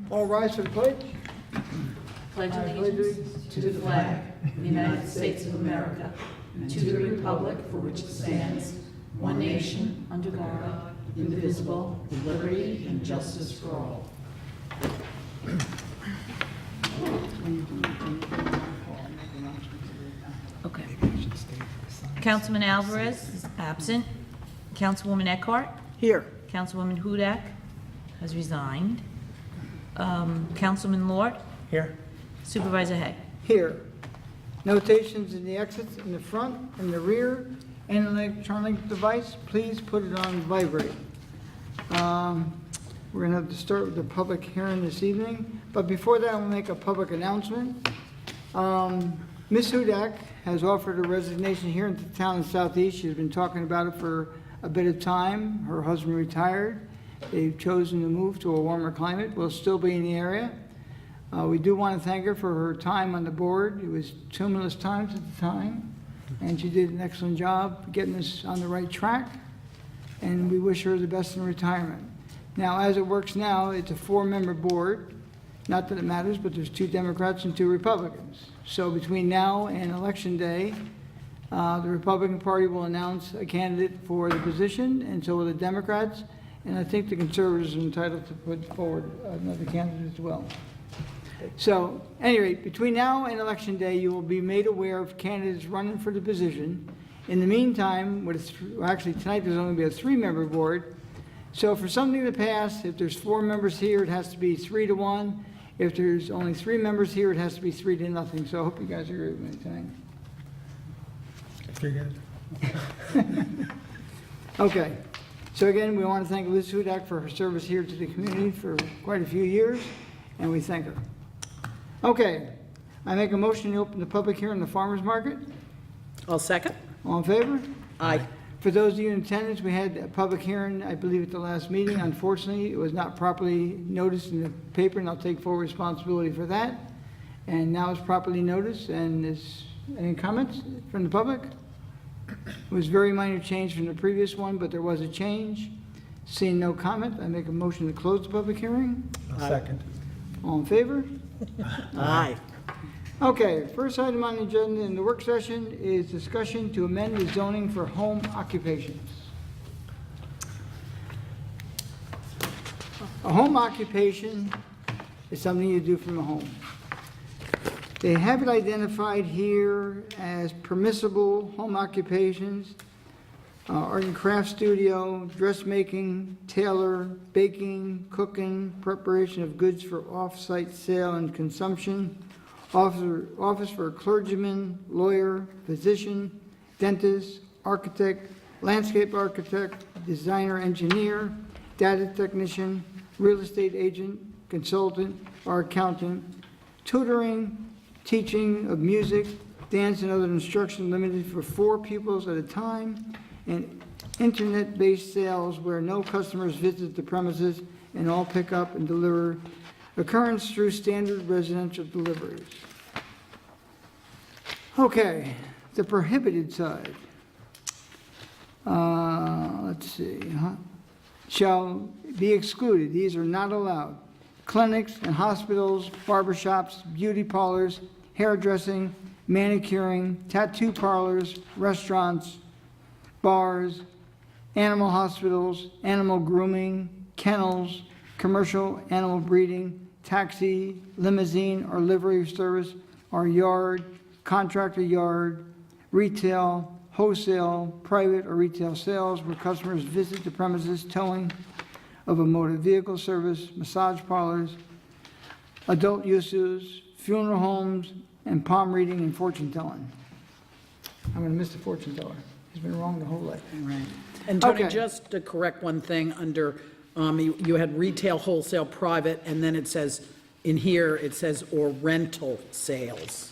All rise for the pledge. Pledge allegiance to the flag of the United States of America and to the republic for which it stands, one nation, under God, indivisible, with liberty and justice for all. Okay. Councilman Alvarez is absent. Councilwoman Eckhart. Here. Councilwoman Hudak has resigned. Councilman Lort. Here. Supervisor Hay. Here. Notations in the exits, in the front, in the rear, and an electronic device, please put it on vibrate. We're going to have to start with the public hearing this evening, but before that, I will make a public announcement. Ms. Hudak has offered a resignation here in the town of Southeast. She's been talking about it for a bit of time. Her husband retired. They've chosen to move to a warmer climate. We'll still be in the area. We do want to thank her for her time on the board. It was tumultuous times at the time, and she did an excellent job getting us on the right track, and we wish her the best in retirement. Now, as it works now, it's a 4-member board. Not that it matters, but there's 2 Democrats and 2 Republicans. So between now and Election Day, the Republican Party will announce a candidate for the position, and so will the Democrats, and I think the Conservatives are entitled to put forward another candidate as well. So, at any rate, between now and Election Day, you will be made aware of candidates running for the position. In the meantime, actually tonight there's only going to be a 3-member board. So for something to pass, if there's 4 members here, it has to be 3-1. If there's only 3 members here, it has to be 3-0. So I hope you guys agree with me tonight. Very good. Okay. So again, we want to thank Liz Hudak for her service here to the community for quite a few years, and we thank her. Okay. I make a motion to open the public hearing on the farmer's market. I'll second. All in favor? Aye. For those of you in attendance, we had a public hearing, I believe, at the last meeting. Unfortunately, it was not properly noticed in the paper, and I'll take full responsibility for that. And now it's properly noticed, and is any comments from the public? It was a very minor change from the previous one, but there was a change. Seeing no comment, I make a motion to close the public hearing. I'll second. All in favor? Aye. Okay, first item on the agenda in the work session is discussion to amend the zoning for home occupations. A home occupation is something you do from a home. They have it identified here as permissible home occupations, art and craft studio, dressmaking, tailor, baking, cooking, preparation of goods for off-site sale and consumption, office for a clergyman, lawyer, physician, dentist, architect, landscape architect, designer, engineer, data technician, real estate agent, consultant, or accountant, tutoring, teaching of music, dance, and other instruction limited for 4 pupils at a time, and internet-based sales where no customers visit the premises and all pick up and deliver occurrence through standard residential deliveries. Okay, the prohibited side. Let's see, shall be excluded. These are not allowed. Clinics and hospitals, barbershops, beauty parlors, hairdressing, manicuring, tattoo parlors, restaurants, bars, animal hospitals, animal grooming, kennels, commercial animal breeding, taxi, limousine, or livery service, or yard, contractor yard, retail, wholesale, private or retail sales where customers visit the premises, towing of a motor vehicle service, massage parlors, adult uses, funeral homes, and palm reading and fortune telling. I'm going to miss the fortune teller. He's been wrong the whole life. Right. And Tony, Okay. just to correct one thing under, you had retail, wholesale, private, and then it says, in here, it says, or rental sales.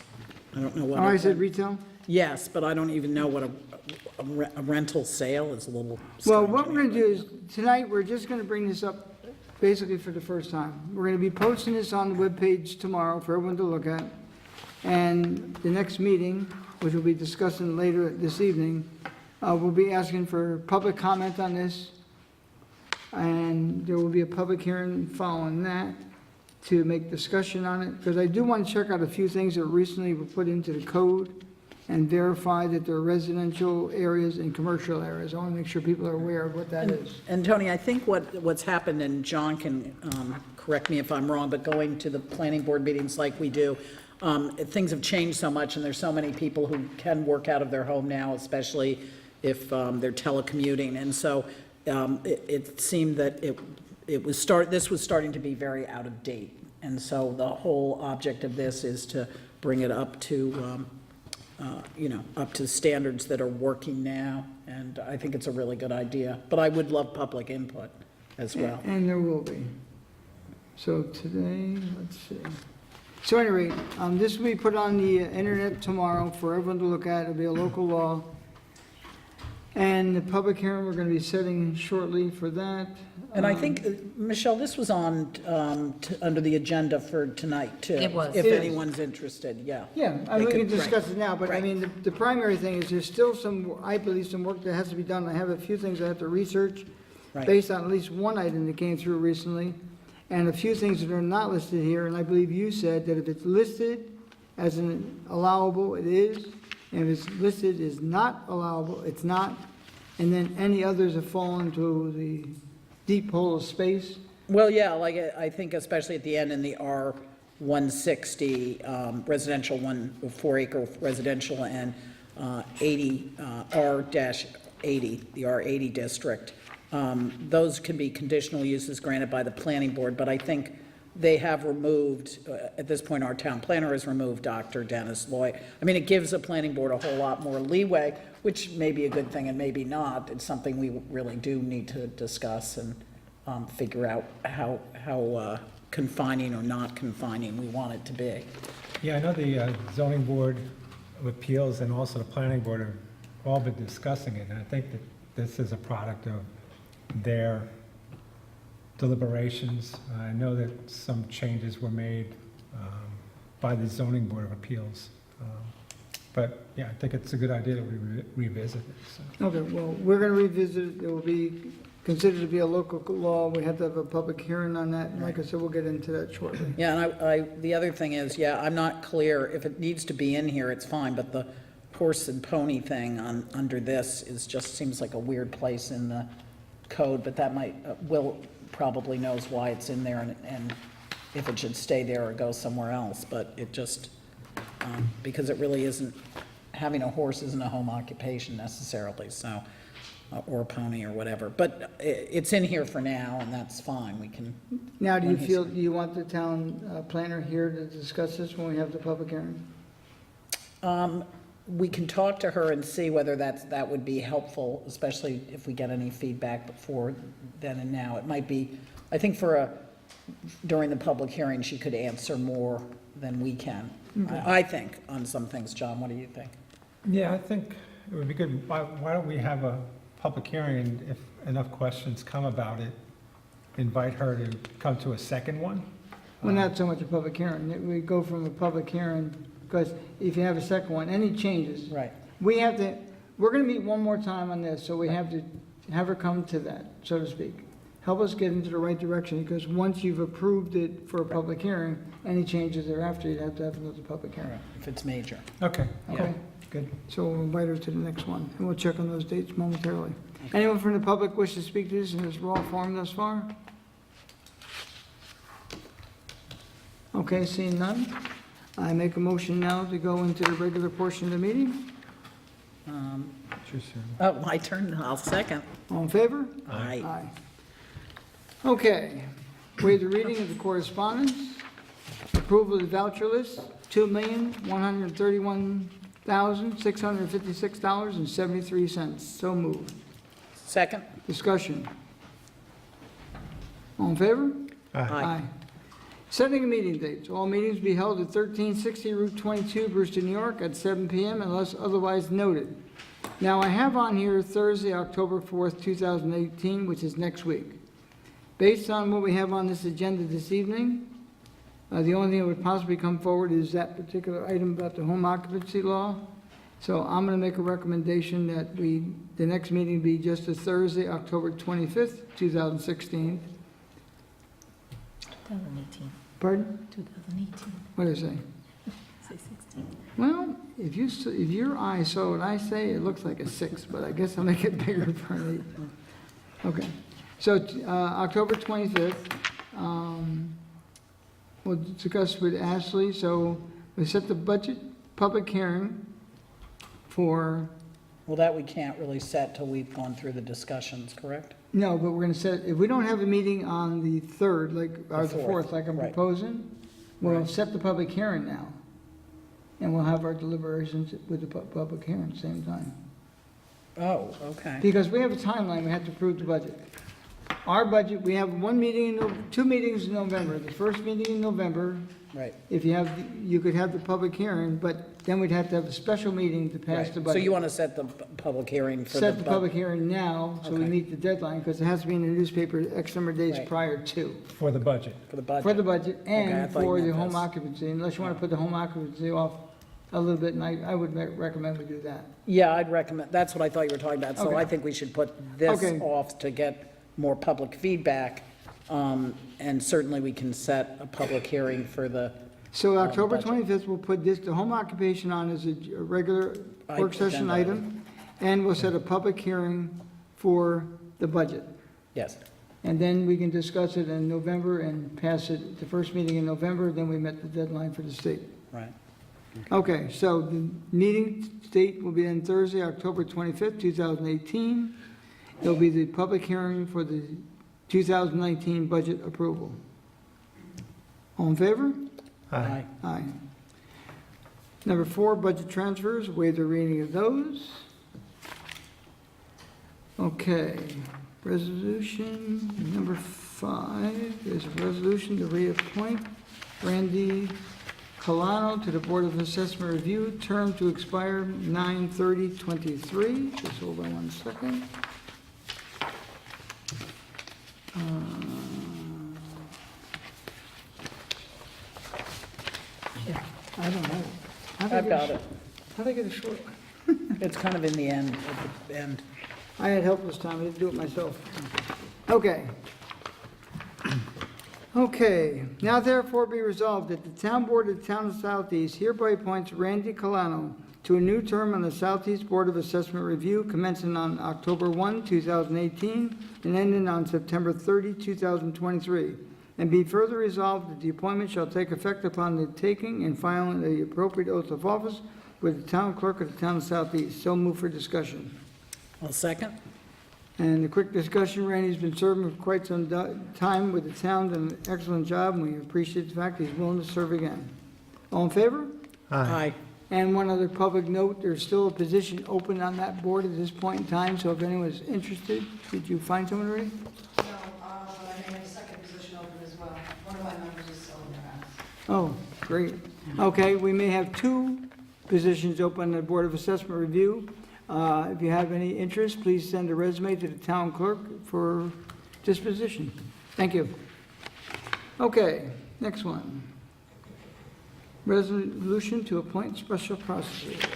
I don't know what. Oh, I said retail? Yes, but I don't even know what a rental sale is. A little Well, strange. what we're going to do is, tonight, we're just going to bring this up basically for the first time. We're going to be posting this on the webpage tomorrow for everyone to look at. And the next meeting, which we'll be discussing later this evening, we'll be asking for public comment on this. And there will be a public hearing following that. to make discussion on it, because I do want to check out a few things that recently were put into the code and verify that there are residential areas and commercial areas. I want to make sure people are aware of what that is. And Tony, I think what's happened, and John can correct me if I'm wrong, but going to the planning board meetings like we do, things have changed so much, and there's so many people who can work out of their home now, especially if they're telecommuting. And so it seemed that this was starting to be very out of date. And so the whole object of this is to bring it up to, up to standards that are working now. And I think it's a really good idea. But I would love public input as well. And there will be. So today, let's see. So at any rate, this will be put on the internet tomorrow for everyone to look at. It'll be a local law. And the public hearing, we're going to be setting shortly for that. And I think, Michelle, this was on, under the agenda for tonight, too. It was. If It is. anyone's interested, yeah. Yeah, I They mean, we could- can discuss right, it now, but I right. mean, the primary thing is there's still some, I believe, some work that has to be done. I have a few things I have to research Right. based on at least one item that came through recently, and a few things that are not listed here, and I believe you said that if it's listed as an allowable, it is, and if it's listed as not allowable, it's not, and then any others have fallen into the deep hole of space. Well, yeah, like, I think especially at the end in the R-160, residential 4 acre residential, and 80, R-80, the R-80 district. Those can be conditional uses granted by the planning board, but I think they have removed, at this point, our town planner has removed Dr. Dennis Loy. I mean, it gives the planning board a whole lot more leeway, which may be a good thing and maybe not. It's something we really do need to discuss and figure out how confining or not confining we want it to be. Yeah, I know the zoning board of appeals and also the planning board have all been discussing it, and I think that this is a product of their deliberations. I know that some changes were made by the zoning board of appeals. But yeah, I think it's a good idea that we revisit it, so. Okay, well, we're going to revisit it. It will be considered to be a local law. We have to have a public hearing on that, and like I said, we'll get into that shortly. Yeah, and the other thing is, yeah, I'm not clear, if it needs to be in here, it's fine, but the horse and pony thing under this just seems like a weird place in the code, but that might, Will probably knows why it's in there and if it should stay there or go somewhere else, but it just, because it really isn't, having a horse isn't a home occupation necessarily, so, or a pony or whatever, but it's in here for now, and that's fine, we can. Now, do you when he's- feel, do you want the town planner here to discuss this when we have the public hearing? We can talk to her and see whether that would be helpful, especially if we get any feedback before then and now. It might be, I think during the public hearing, she could answer more than we can. I think, on some things. John, what do you think? Yeah, I think it would be good. Why don't we have a public hearing, and if enough questions come about it, invite her to come to a second one? Well, not so much a public hearing. We go from a public hearing, because if you have a second one, any changes, Right. we're going to meet one more time on this, so we have to have her come to that, so to speak. Help us get into the right direction, because once you've approved it for a public hearing, any changes thereafter, you'd have to have another public hearing. If it's major. Okay, Okay? good. So we'll invite her to the next one, and we'll check on those dates momentarily. Anyone from the public wish to speak to this in this raw form thus far? Okay, seeing none, I make a motion now to go into the regular portion of the meeting. Oh, my turn, I'll second. All in favor? Aye. Aye. Okay, waive the reading of the correspondence. Approval of the voucher list, $2,131,656.73. So moved. Second? Discussion. All in favor? Aye. Setting a meeting dates. All meetings be held at 1360 Route 22, Brewster, New York, at 7 PM unless otherwise noted. Now, I have on here Thursday, October 4th, 2018, which is next week. Based on what we have on this agenda this evening, the only thing that would possibly come forward is that particular item about the home occupancy law. So I'm going to make a recommendation that the next meeting be just a Thursday, October 25th, 2016. 2018, Pardon? 2018, What did I say? say 16. Well, if your eye saw what I say, it looks like a 6, but I guess I'll make it bigger for an 8. Okay. So, October 25th, we'll discuss with Ashley, so we set the budget public hearing for, Well, that we can't really set till we've gone through the discussions, correct? no, but we're gonna set, if we don't have a meeting on the 3rd, like, or the 4th, like I'm right. proposing, we'll Right. set the public hearing now. And we'll have our deliberations with the public hearing at the same time. Oh, okay. Because we have a timeline, we have to approve the budget. Our budget, we have one meeting, two meetings in November. The first meeting in November, Right. if you could have the public hearing, but then we'd have to have a special meeting to pass Right. the So budget. you want to set the public hearing for the... Set the public hearing now, so we Okay. meet the deadline, because it has to be in the newspaper X number of days Right. prior to. For the budget. For the budget? For the budget Okay, I and thought you for the meant home this. occupancy, unless you want to put the home occupancy off a little bit, and I would recommend we do that. Yeah, I'd recommend, that's what I thought you were talking about. So Okay. I think we should put this Okay. off to get more public feedback. And certainly we can set a public hearing for the, So October budget. 25th, we'll put this, the home occupation on as a regular work session Agenda item, and we'll set a public hearing for the budget. yes. And then we can discuss it in November and pass it, the first meeting in November, then we met the deadline for the state. Right. Okay, so the meeting date will be on Thursday, October 25th, 2018. It'll be the public hearing for the 2019 budget approval. All in favor? Aye. Aye. Number 4, budget transfers, waive the reading of those. Okay, resolution number 5 is a resolution to reappoint Randy Colano to the Board of Assessment Review, term to expire 9/30/23. Just hold on one second. I don't know. How'd I I've get got a- it. How'd I get a short? It's kind of in the end, at the end. I had help this time, I didn't do it myself. Okay. Okay, now therefore be resolved that the town board of the town of Southeast hereby appoints Randy Colano to a new term on the Southeast Board of Assessment Review commencing on October 1, 2018, and ending on September 30, 2023. And be further resolved that the appointment shall take effect upon the taking and filing of the appropriate oath of office with the town clerk of the town of Southeast. So move for discussion. I'll second. And a quick discussion, Randy's been serving for quite some time with the town, done an excellent job, and we appreciate the fact he's willing to serve again. All in favor? Aye. And one other public note, there's still a position open on that board at this point in time, so if anyone's interested, did you find someone already? No, but I may have a second position open as well. One of my members is still in their house. Oh, great. Okay, we may have 2 positions open on the Board of Assessment Review. If you have any interest, please send a resume to the town clerk for this position. Thank you. Okay, next one. Resolution to appoint special prosecutor.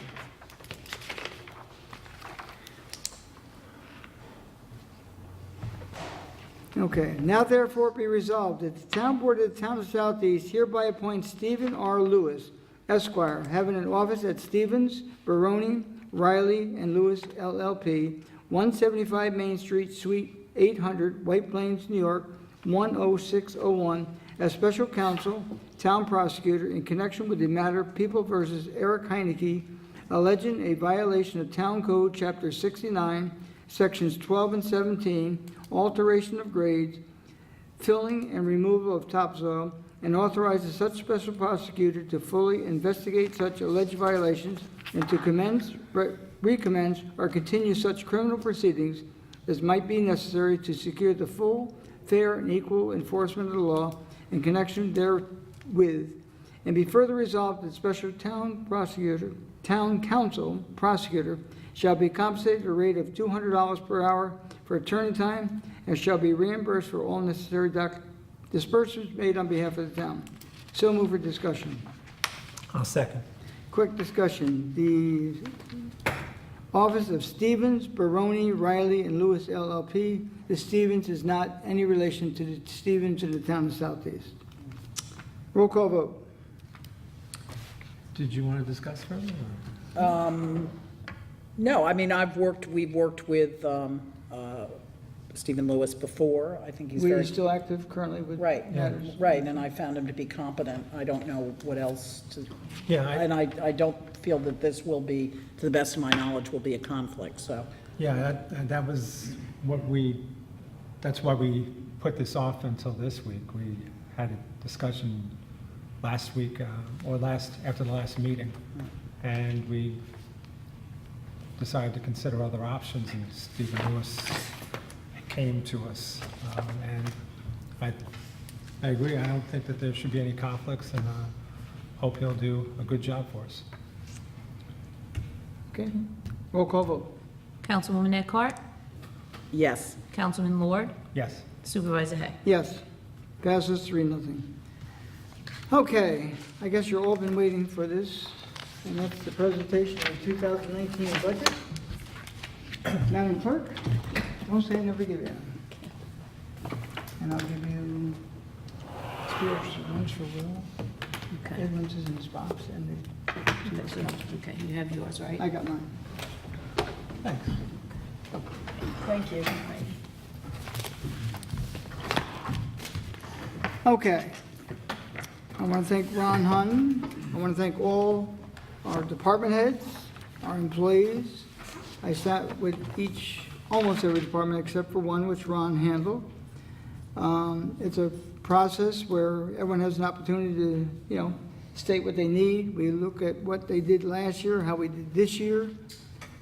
Okay, now therefore be resolved that the town board of the town of Southeast hereby appoints Stephen R. Lewis, Esquire, having an office at Stevens, Barone, Riley, and Lewis LLP, 175 Main Street, Suite 800, White Plains, New York, 10601, as special counsel, town prosecutor, in connection with the matter People versus Eric Heineke, alleging a violation of Town Code, Chapter 69, Sections 12 and 17, alteration of grades, filling and removal of topsoil, and authorizes such special prosecutor to fully investigate such alleged violations and to commence, recommence, or continue such criminal proceedings as might be necessary to secure the full, fair, and equal enforcement of the law in connection therewith, and be further resolved that special town council prosecutor shall be compensated at a rate of $200 per hour for attorney time and shall be reimbursed for all necessary disbursements made on behalf of the town. So move for discussion. I'll second. Quick discussion. The Office of Stevens, Baroni, Riley, and Lewis LLP. The Stevens is not any relation to the Stevens in the town of Southeast. Roll call vote. Did you want to discuss further? or- No, I mean, we've worked with Stephen Lewis before. I think he's We are very, still active currently with right, matters. right, and I found him to be competent. I don't know what else to, Yeah, and I don't feel that this will be, to the best of my knowledge, will be a conflict, so. that was that's why we put this off until this week. We had a discussion last week, after the last meeting, and we decided to consider other options, and Stephen Lewis came to us. And I agree, I don't think that there should be any conflicts, and hope he'll do a good job for us. Okay, roll call vote. Councilwoman Eckhart, Yes. Councilman Lord, Yes. Supervisor Hay. Yes, passes 3-0. Okay, I guess you've all been waiting for this, and that's the presentation of the 2019 budget. Madam Clerk, don't say I never give you. And I'll give you two extra ones for Will. Okay. Edmonds is in his box, and Okay, you have yours, right? I got mine. Thanks. Thank you. Okay. I want to thank Ron Hun. I want to thank all our department heads, our employees. I sat with almost every department except for one, which Ron handled. It's a process where everyone has an opportunity to, state what they need. We look at what they did last year, how we did this year.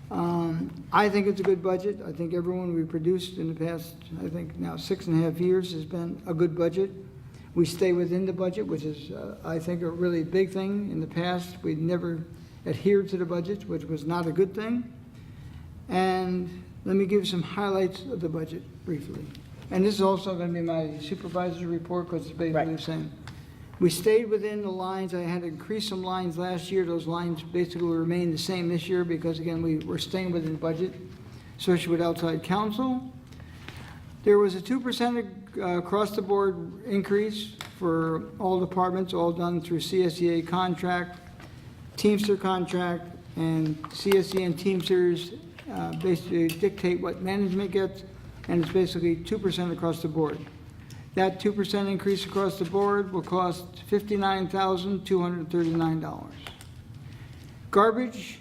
I think it's a good budget. I think everyone we produced in the past, I think now 6.5 years has been a good budget. We stay within the budget, which is, I think, a really big thing. In the past, we never adhered to the budget, which was not a good thing. And let me give you some highlights of the budget briefly. And this is also going to be my supervisor's report because it's basically the same. We stayed within the lines. I had to increase some lines last year. Those lines basically will remain the same this year because, again, we're staying within the budget, especially with outside counsel. There was a 2% across-the-board increase for all departments, all done through CSEA contract, Teamster contract, and CSEA and Teamsters basically dictate what management gets, and it's basically 2% across the board. That 2% increase across the board will cost $59,239. Garbage,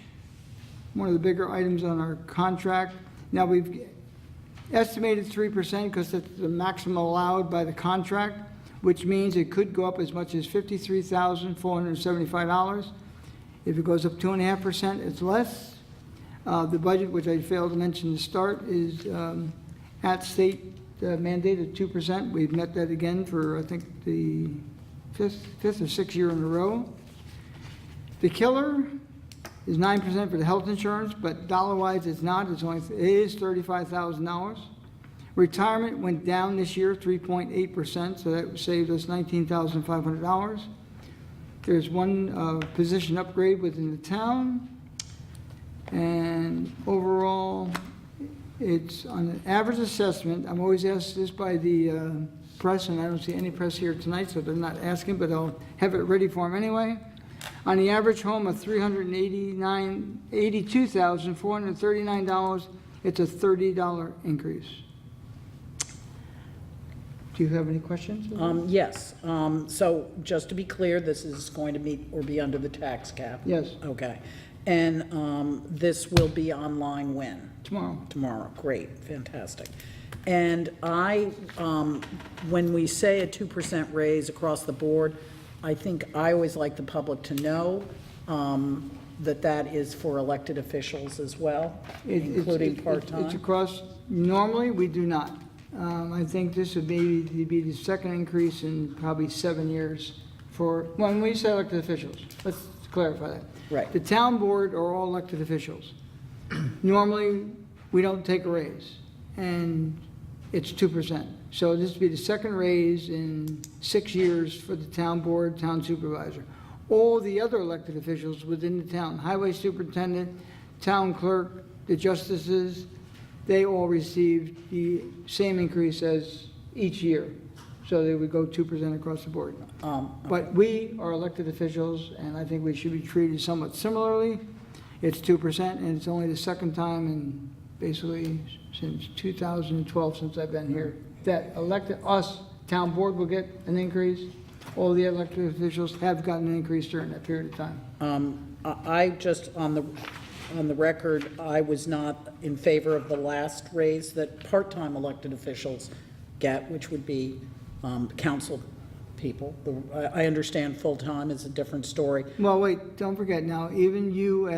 one of the bigger items on our contract. Now, we've estimated 3% because that's the maximum allowed by the contract, which means it could go up as much as $53,475. If it goes up 2.5%, it's less. The budget, which I failed to mention to start, is at state mandate at 2%. We've met that again for, I think, the fifth or sixth year in a row. The killer is 9% for the health insurance, but dollar-wise, it's not. It is $35,000. Retirement went down this year 3.8%, so that saved us $19,500. There's one position upgrade within the town, and overall, it's on an average assessment. I'm always asked this by the press, and I don't see any press here tonight, so they're not asking, but I'll have it ready for them anyway. On the average home of $82,439, it's a $30 increase. Do you have any questions? Yes, so just to be clear, this is going to meet or be under the tax cap? Yes, Okay, and this will be online when? tomorrow. Tomorrow, great, fantastic. And when we say a 2% raise across the board, I think I always like the public to know that is for elected officials as well, including It's part-time. across, normally, we do not. I think this would maybe be the second increase in probably 7 years when we say elected officials. Let's clarify that. Right. The town board are all elected officials. Normally, we don't take a raise, and it's 2%. So this would be the second raise in 6 years for the town board, town supervisor. All the other elected officials within the town, highway superintendent, town clerk, the justices, they all received the same increase as each year. So they would go 2% across the board. But we are elected officials, and I think we should be treated somewhat similarly. It's 2%, and it's only the second time in basically since 2012, since I've been here, that us, town board will get an increase. All the elected officials have gotten an increase during that period of time. I just, on the record, I was not in favor of the last raise that part-time elected officials get, which would be council people. I understand full-time is a different story. Well, wait, don't forget now, even you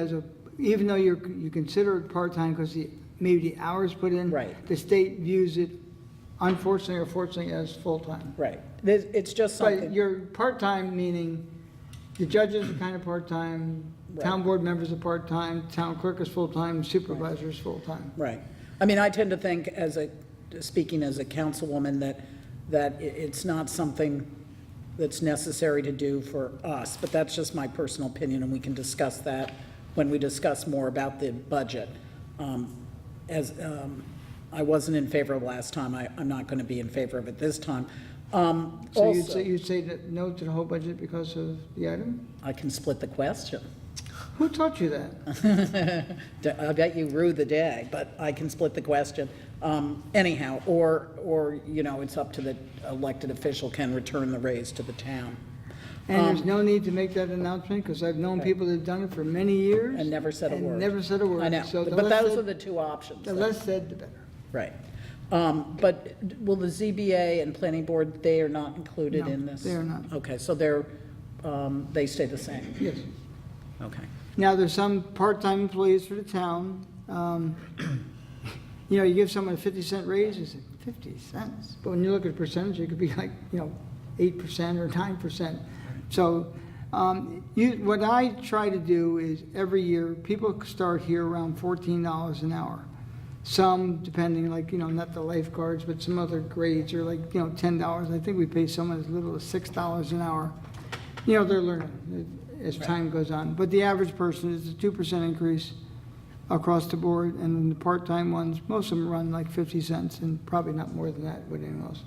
even though you consider it part-time because maybe the hours put in. Right. The state views it, unfortunately or fortunately, as full-time. Right. It's just But something, you're part-time, meaning the judges are kind of part-time, town Right. board members are part-time, town clerk is full-time, supervisor is full-time. right. I mean, I tend to think speaking as a councilwoman, that it's not something that's necessary to do for us, but that's just my personal opinion, and we can discuss that when we discuss more about the budget. I wasn't in favor of last time, I'm not going to be in favor of it this time. So Also, you'd say that no to the whole budget because of the item? I can split the question. Who taught you that? I bet you rue the day, but I can split the question. Anyhow, or, it's up to the elected official can return the raise to the town. And there's no need to make that announcement, because I've known people that have done it for many years. And never said a word. And never said a word. I know, So the but less those said- are the two options. The less said, the better. Right. But will the ZBA and planning board, they are not included No, in this? they are not. Okay, so they stay the same? Yes. Okay. Now, there's some part-time employees for the town. You give someone a 50-cent raise, it's 50 cents. But when you look at the percentage, it could be like, 8% or 9%. So what I try to do is every year, people start here around $14 an hour. Some, depending, like, not the lifeguards, but some other grades are like, $10. I think we pay someone as little as $6 an hour. They're learning as time goes on. But the average person is a 2% increase across the board, and then the part-time ones, most of them run like 50 cents, and probably not more than that with anyone else.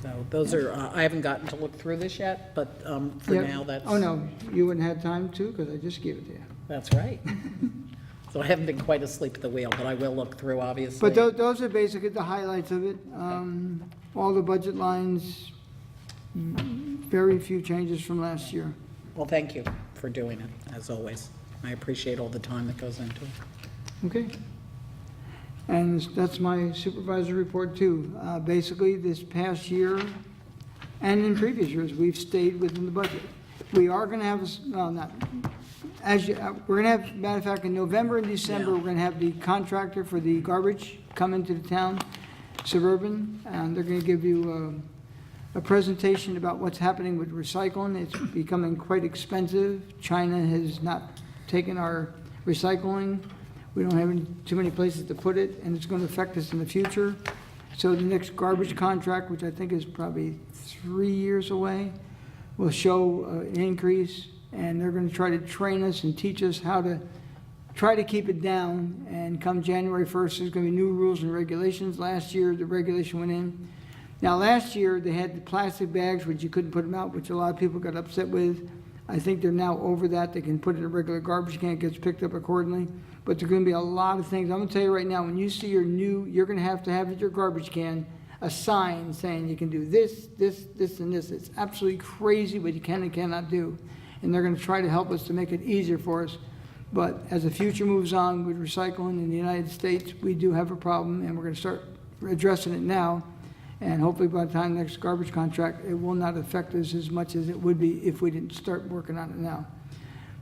So those are, I haven't gotten to look through this yet, but for Yep. now, that's. Oh, no, you wouldn't have time to, because I just gave it to you. That's right. So I haven't been quite asleep at the wheel, but I will look through, obviously. But those are basically the highlights of it. All the budget lines, very few changes from last year. Well, thank you for doing it, as always. I appreciate all the time that goes into it. Okay. And that's my supervisor report too. Basically, this past year and in previous years, we've stayed within the budget. We are going to have, we're going to have, matter of fact, in November and December, Yeah. we're going to have the contractor for the garbage come into the town, Suburban, and they're going to give you a presentation about what's happening with recycling. It's becoming quite expensive. China has not taken our recycling. We don't have too many places to put it, and it's going to affect us in the future. So the next garbage contract, which I think is probably 3 years away, will show an increase, and they're going to try to train us and teach us how to try to keep it down. And come January 1st, there's going to be new rules and regulations. Last year, the regulation went in. Now, last year, they had the plastic bags, which you couldn't put them out, which a lot of people got upset with. I think they're now over that. They can put it in a regular garbage can, it gets picked up accordingly. But there's going to be a lot of things. I'm going to tell you right now, when you see you're going to have at your garbage can a sign saying you can do this, this, this, and this. It's absolutely crazy what you can and cannot do. And they're going to try to help us to make it easier for us. But as the future moves on with recycling in the United States, we do have a problem, and we're going to start addressing it now. And hopefully by the time next garbage contract, it will not affect us as much as it would be if we didn't start working on it now.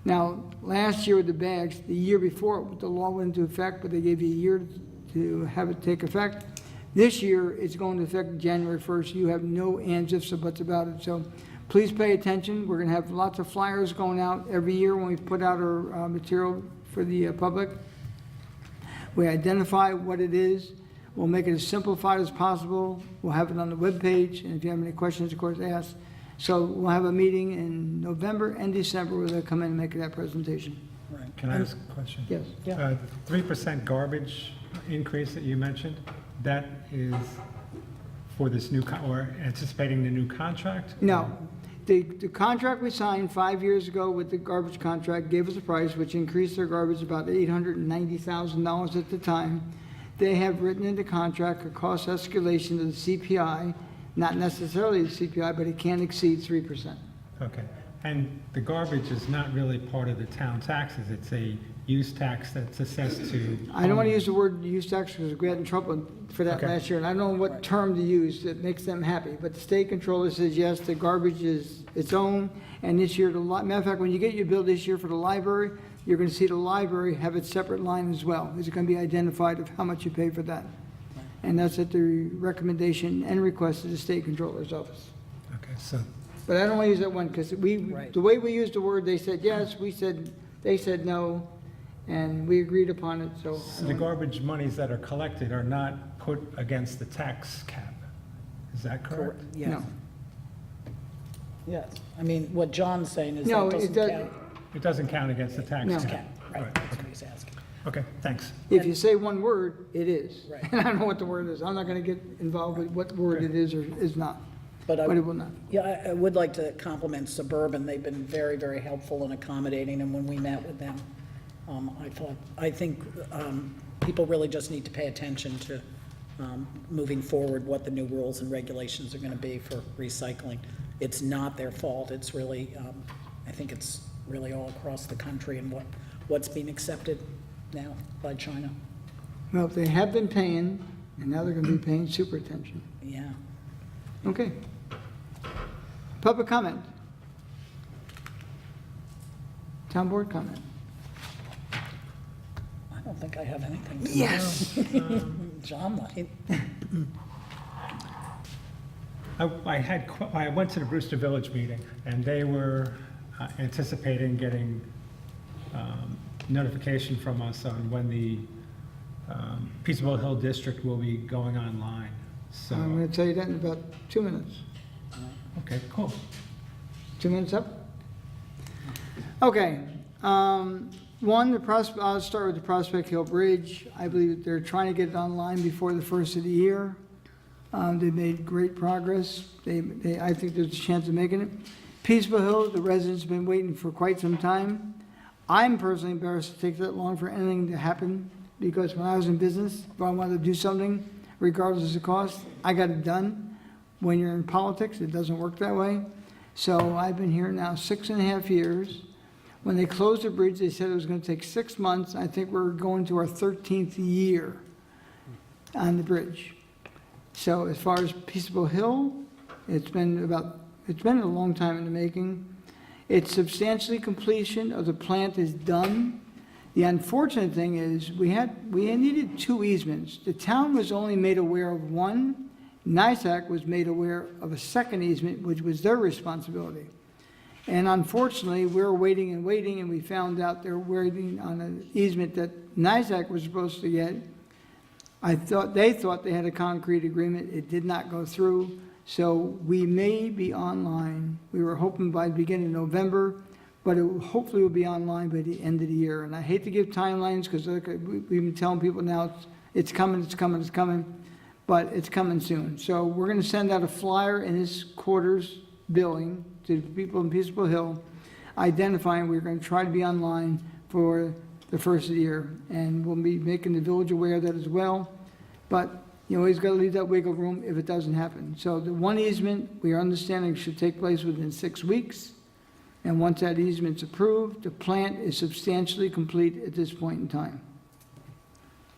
Now, last year with the bags, the year before, the law went into effect, but they gave you a year to have it take effect. This year, it's going to affect January 1st. You have no ands, ifs, or buts about it. So please pay attention. We're going to have lots of flyers going out every year when we put out our material for the public. We identify what it is. We'll make it as simplified as possible. We'll have it on the webpage, and if you have any questions, of course, ask. So we'll have a meeting in November and December where they'll come in and make that presentation. Right. Can I ask a question? Yes. The 3% garbage increase that you mentioned, that is for this new, or anticipating the new contract? No. The contract we signed 5 years ago with the garbage contract gave us a price which increased their garbage about $890,000 at the time. They have written in the contract a cost escalation to the CPI, not necessarily the CPI, but it can't exceed 3%. Okay. And the garbage is not really part of the town taxes, it's a use tax that's assessed to. I don't want to use the word use tax because we got in trouble for that Okay. last year, and I don't know what term to use that makes them happy. But the state controller says, yes, the garbage is its own, and this year, matter of fact, when you get your bill this year for the library, you're going to see the library have its separate line as well. It's going to be identified of how much you pay for that. And that's at the recommendation and request of the state controller's office. Okay, so, But I don't want to use that one because Right. the way we used the word, they said yes, they said no, and we agreed upon it, so. so the garbage monies that are collected are not put against the tax cap, is that correct? Yes. No. Yes. I mean, what John's saying is No, that it doesn't does- count. It doesn't count against the tax No. cap? Count, right, that's what he's asking. Okay, thanks. If you say one word, it is. Right. And I don't know what the word is. I'm not going to get involved with what word it is or is not, But but it will not. yeah, I would like to compliment Suburban. They've been very, very helpful and accommodating, and when we met with them, I think people really just need to pay attention to moving forward, what the new rules and regulations are going to be for recycling. It's not their fault. It's really, I think it's really all across the country and what's being accepted now by China. Well, they have been paying, and now they're going to be paying super attention. Yeah. Okay. Public comment. Town board comment. I don't think I have anything. to Yes. John might. I went to the Brewster Village meeting, and they were anticipating getting notification from us on when the Peaceable Hill District will be going online. So, I'm going to tell you that in about 2 minutes. okay, cool. 2 minutes up? Okay. One, I'll start with the Prospect Hill Bridge. I believe that they're trying to get it online before the first of the year. They've made great progress. I think there's a chance of making it. Peaceful Hill, the residents have been waiting for quite some time. I'm personally embarrassed to take that long for anything to happen, because when I was in business, if I wanted to do something, regardless of the cost, I got it done. When you're in politics, it doesn't work that way. So I've been here now 6.5 years. When they closed the bridge, they said it was going to take 6 months. I think we're going to our 13th year on the bridge. So as far as Peaceable Hill, it's been a long time in the making. It's substantially completion of the plant is done. The unfortunate thing is we needed 2 easements. The town was only made aware of one. NISAC was made aware of a second easement, which was their responsibility. And unfortunately, we were waiting and waiting, and we found out they were waiting on an easement that NISAC was supposed to get. They thought they had a concrete agreement. It did not go through. So we may be online. We were hoping by the beginning of November, but hopefully will be online by the end of the year. And I hate to give timelines because we've been telling people now it's coming, but it's coming soon. So we're going to send out a flyer in this quarter's billing to the people in Peaceable Hill, identifying we're going to try to be online for the first of the year. And we'll be making the village aware of that as well. But you always got to leave that wiggle room if it doesn't happen. So the one easement, we are understanding, should take place within 6 weeks. And once that easement's approved, the plant is substantially complete at this point in time.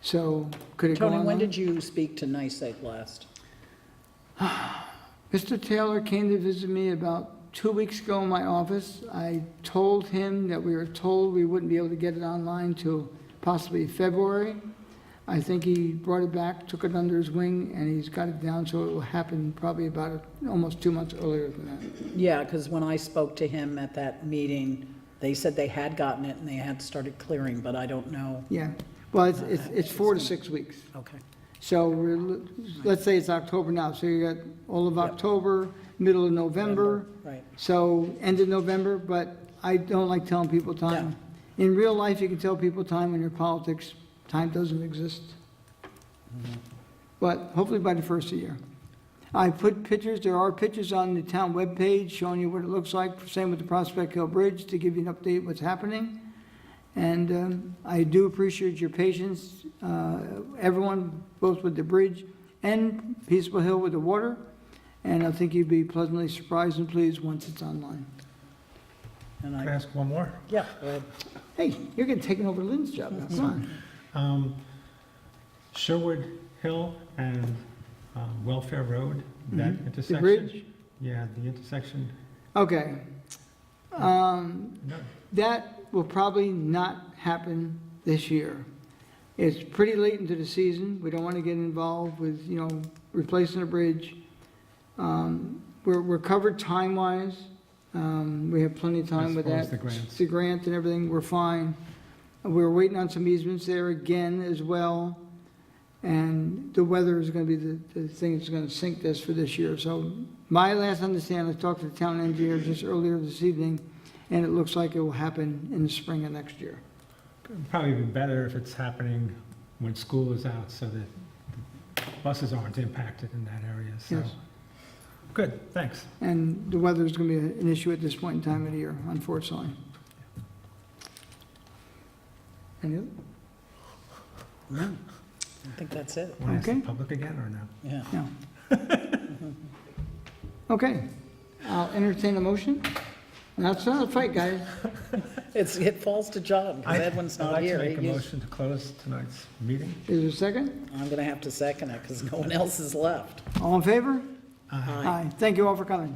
So could it go Tony, online? when did you speak to NISAC last? Mr. Taylor came to visit me about 2 weeks ago in my office. I told him that we were told we wouldn't be able to get it online till possibly February. I think he brought it back, took it under his wing, and he's got it down so it will happen probably about almost 2 months earlier than that. Yeah, because when I spoke to him at that meeting, they said they had gotten it and they had started clearing, but I don't know. Yeah, well, it's 4 to 6 weeks. Okay. So let's say it's October now, so you got all of October, middle of November, Right. so end of November, but I don't like telling people time. In real life, you can tell people time. In your politics, time doesn't exist. But hopefully by the first of the year. I put pictures, there are pictures on the town webpage showing you what it looks like, same with the Prospect Hill Bridge, to give you an update what's happening. And I do appreciate your patience, everyone, both with the bridge and Peaceful Hill with the water. And I think you'd be pleasantly surprised and pleased once it's online. And Can I I, ask one more? yeah, go ahead. Hey, you're getting taken over Lynn's job now, come on. Sherwood Hill and Welfare Road, that The intersection? bridge? Yeah, the intersection. Okay. No, That will probably not happen this year. It's pretty late into the season. We don't want to get involved with, replacing a bridge. We're covered time-wise. We have plenty of time with As far as that. the grants. The grant and everything, we're fine. We're waiting on some easements there again as well. And the weather is going to be the thing that's going to sink this for this year. So my last understanding, I talked to the town engineer just earlier this evening, and it looks like it will happen in the spring of next year. probably be better if it's happening when school is out, so that buses aren't impacted in that area, so. Yes. Good, thanks. And the weather is going to be an issue at this point in time of the year, unfortunately. Any other? No, I think that's it, Want to ask the Okay. public again, or no? yeah. No. Okay, I'll entertain a motion. Now, it's not a fight, guys. It falls to John, because Edwin's not here. I'd like to make a He's- motion to close tonight's meeting. Is there a second? I'm gonna have to second it, because no one else is left. All in favor? Aye. Aye. Thank you all for coming.